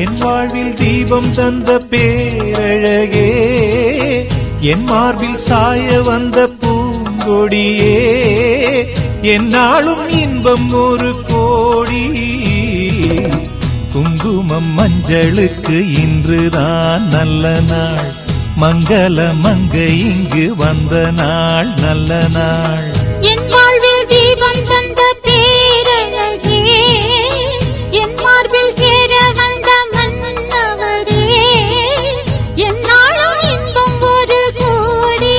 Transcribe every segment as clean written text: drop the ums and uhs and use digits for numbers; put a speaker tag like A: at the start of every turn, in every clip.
A: என் வாழ்வில் தீபம் தந்த பேரழகே, என் மார்பில் சாய வந்த பூங்கொடியே, என்னாலும் இன்பம் ஒரு கோடி. குங்குமம் மஞ்சளுக்கு இன்றுதான் நல்ல நாள், மங்கள மங்கை இங்கு வந்த நாள் நல்ல நாள்.
B: என் வாழ்வில் தீபம் தந்த பேரழகே, என் மார்பில் சேர வந்த மன்னவரே, என்னாலும் இன்பம் ஒரு கோடி.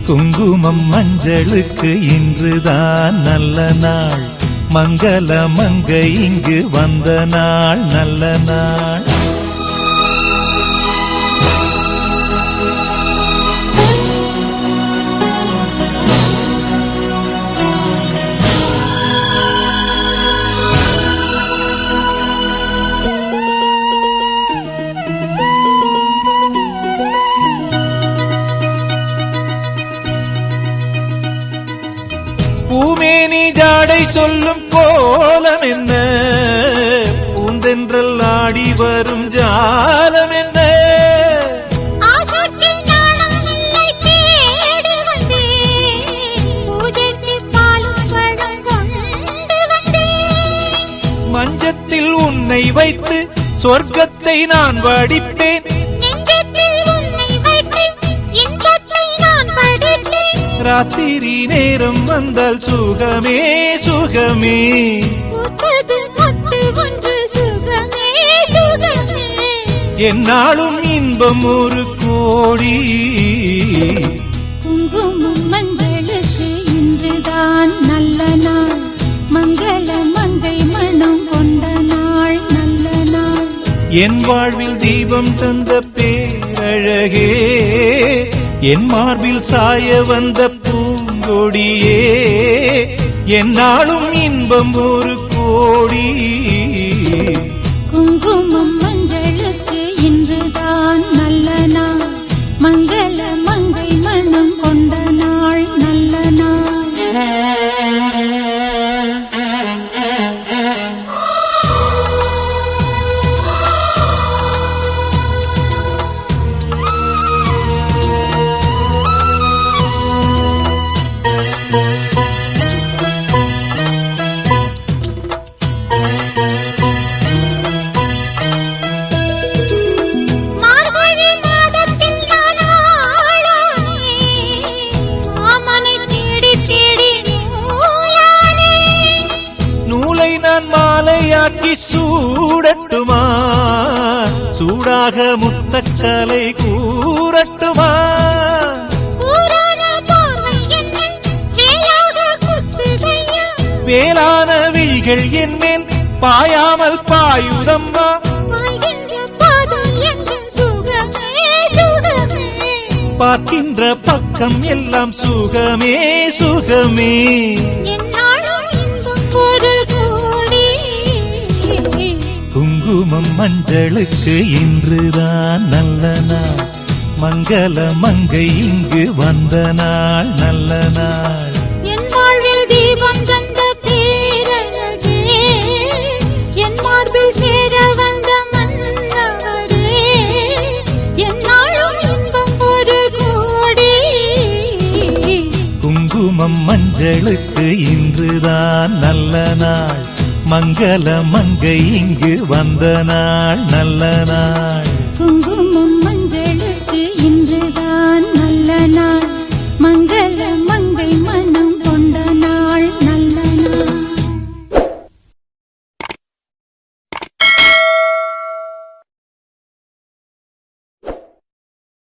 A: குங்குமம் மஞ்சளுக்கு இன்றுதான் நல்ல நாள், மங்கள மங்கை இங்கு வந்த நாள் நல்ல நாள். பூமேனி ஜாடை சொல்லும் கோலம் என்ன, பூந்தென்றல் ஆடி வரும் ஜாலம் என்ன. மஞ்சத்தில் உன்னை வைத்து சொர்க்கத்தை நான் வடிப்பேன், ராத்திரி நேரம் வந்தால் சுகமே சுகமே. என்னாலும் இன்பம் ஒரு கோடி.
B: குங்குமம் மஞ்சளுக்கு இன்றுதான் நல்ல நாள், மங்கள மங்கை மனம் கொண்ட நாள் நல்ல நாள்.
A: என் வாழ்வில் தீபம் தந்த பேரழகே, என் மார்பில் சாய வந்த பூங்கொடியே, என்னாலும் இன்பம் ஒரு கோடி.
B: குங்குமம் மஞ்சளுக்கு இன்றுதான் நல்ல நாள், மங்கள மங்கை மனம் கொண்ட நாள் நல்ல நாள்.
A: மாலையாக்கி சூடட்டுமா, சூடாக முத்தக்கலை கூறட்டுமா. வேளான விழிகள் என்மேல் பாயாமல் பாயுதம்மா, பார்க்கின்ற பக்கம் எல்லாம் சுகமே சுகமே. குங்குமம் மஞ்சளுக்கு இன்றுதான் நல்ல நாள், மங்கள மங்கை இங்கு வந்த நாள் நல்ல நாள்.
B: என் வாழ்வில் தீபம் தந்த பேரழகே, என் மார்பில் சேர வந்த மன்னவரே, என்னாலும் இன்பம் ஒரு கோடி.
A: குங்குமம் மஞ்சளுக்கு இன்றுதான் நல்ல நாள், மங்கள மங்கை இங்கு வந்த நாள் நல்ல நாள்.
B: குங்குமம்